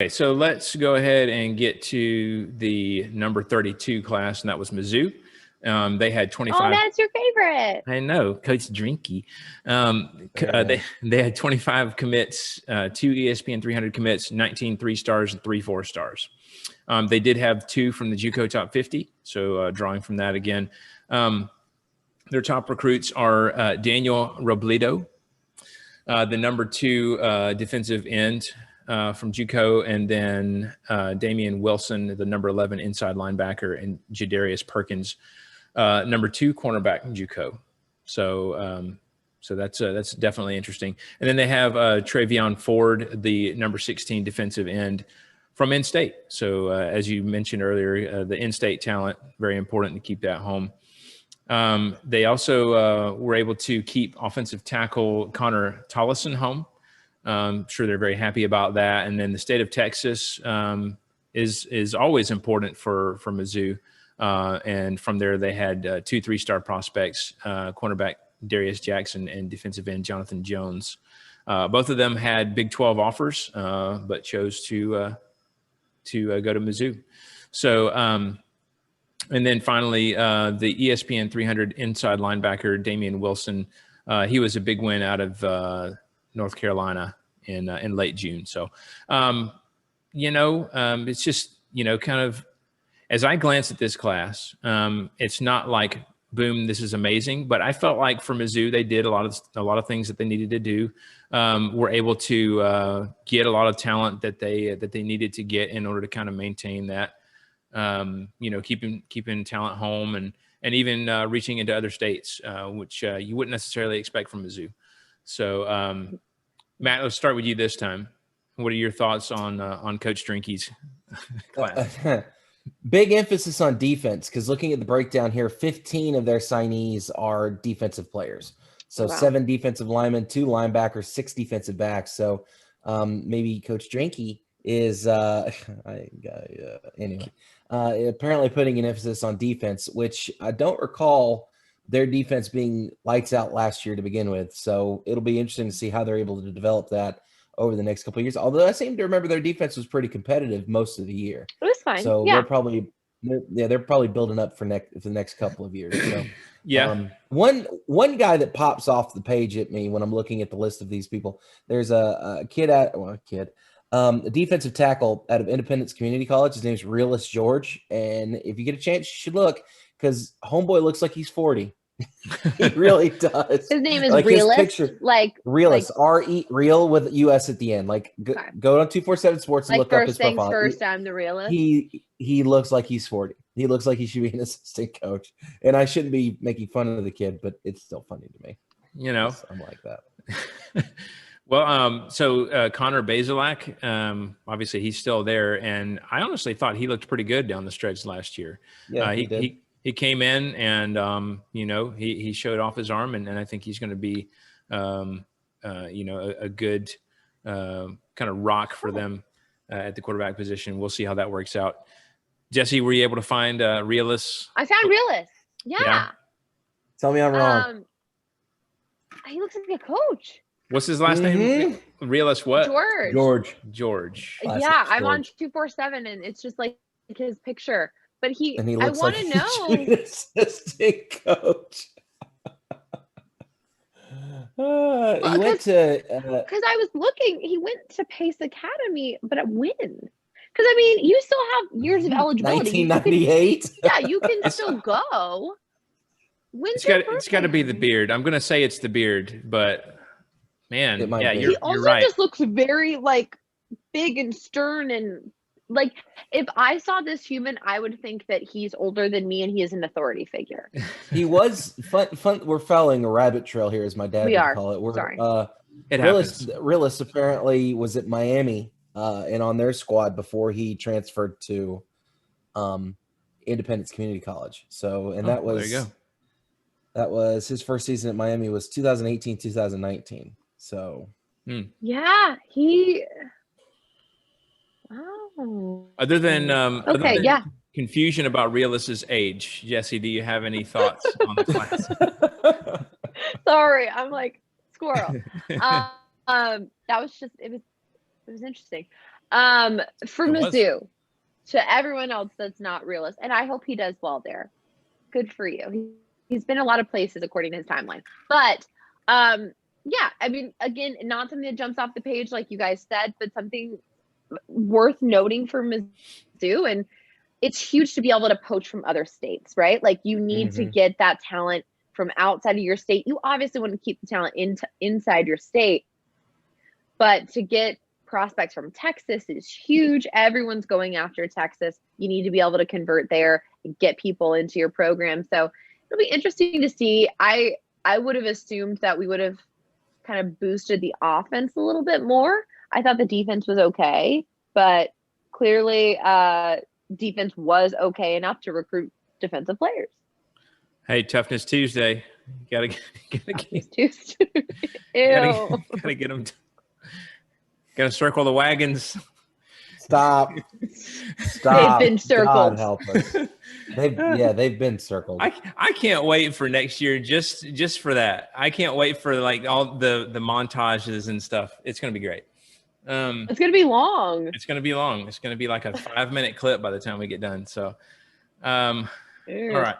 Okay, so let's go ahead and get to the number 32 class, and that was Mizzou. They had 25. Oh, that's your favorite. I know, Coach Drinky. They had 25 commits, 2 ESPN 300 commits, 19 3-stars, and 3 4-stars. They did have 2 from the JUCO top 50, so drawing from that again. Their top recruits are Daniel Robledo, the number 2 defensive end from JUCO, and then Damian Wilson, the number 11 inside linebacker, and Jadarius Perkins, number 2 cornerback in JUCO. So that's definitely interesting. And then they have Travion Ford, the number 16 defensive end from in-state. So as you mentioned earlier, the in-state talent, very important to keep that home. They also were able to keep offensive tackle Connor Tollison home. I'm sure they're very happy about that. And then the state of Texas is always important for Mizzou. And from there, they had 2 3-star prospects, cornerback Darius Jackson and defensive end Jonathan Jones. Both of them had Big 12 offers, but chose to go to Mizzou. So, and then finally, the ESPN 300 inside linebacker Damian Wilson. He was a big win out of North Carolina in late June. So, it's just, kind of, as I glanced at this class, it's not like, boom, this is amazing. But I felt like for Mizzou, they did a lot of things that they needed to do. Were able to get a lot of talent that they needed to get in order to kind of maintain that, keeping talent home and even reaching into other states, which you wouldn't necessarily expect from Mizzou. So, Matt, let's start with you this time. What are your thoughts on Coach Drinky's class? Big emphasis on defense, because looking at the breakdown here, 15 of their signees are defensive players. So wow. 7 defensive linemen, 2 linebackers, 6 defensive backs. So maybe Coach Drinky is apparently putting an emphasis on defense, which I don't recall their defense being lights out last year to begin with. So it'll be interesting to see how they're able to develop that over the next couple of years. Although I seem to remember their defense was pretty competitive most of the year. It was fine. So they're probably building up for the next couple of years. So yeah. One guy that pops off the page at me when I'm looking at the list of these people, there's a defensive tackle out of Independence Community College. His name's Realist George. And if you get a chance, you should look, because homeboy looks like he's 40. He really does. His name is Realist. Picture, Realist, real with US at the end. Go on 247 Sports and look up his profile. First, I'm the Realist. He looks like he's 40. He looks like he should be an assistant coach. And I shouldn't be making fun of the kid, but it's still funny to me. I'm like that. Well, so Connor Bazelak, obviously he's still there, and I honestly thought he looked pretty good down the stretch last year. Yeah, he did. He came in and, he showed off his arm, and I think he's going to be, a good kind of rock for them at the quarterback position. We'll see how that works out. Jesse, were you able to find Realist? I found Realist. Yeah. Tell me I'm wrong. He looks like a coach. What's his last name? Realist what? George. Classic Yeah, I'm on 247, and it's just like his picture. But I want to know. Assistant coach. He went to. Because I was looking, he went to Pace Academy, but at when? Because you still have years of eligibility. 1998. You can still go. It's got to be the beard. I'm gonna say it's the beard, but man, he also right. just looks very big and stern and. If I saw this human, I would think that he's older than me and he is an authority figure. He was fun. We're following a rabbit trail here, as my dad would call it. Sorry. Realist apparently was at Miami and on their squad before he transferred to Independence Community College. So, and that was, there you go. That was his first season at Miami was 2018, 2019. So, yeah, Other than confusion about Realist's age, Jesse, do you have any thoughts on the class? Sorry, I'm like squirrel. That was just it was interesting. For It was. Mizzou, to everyone else that's not realist, and I hope he does well there. Good for you. He's been a lot of places according to his timeline. But yeah, I mean, again, not something that jumps off the page like you guys said, but something worth noting for Mizzou. And it's huge to be able to poach from other states, right? Like you need to get that talent from outside of your state. You obviously want to keep the talent inside your state, but to get prospects from Texas is huge. Everyone's going after Texas. You need to be able to convert there and get people into your program. So it'll be interesting to see. I would have assumed that we would have kind of boosted the offense a little bit more. I thought the defense was okay, but clearly defense was okay enough to recruit defensive players. Hey, Toughness Tuesday. Gotta Tuesday. Ew. gotta get them. Gotta circle the wagons. Stop. They've been circled. God help us. They've been circled. I can't wait for next year just for that. I can't wait for like all the montages and stuff. It's gonna be great. It's gonna be long. It's gonna be long. It's gonna be like a 5-minute clip by the time we get done. So all right.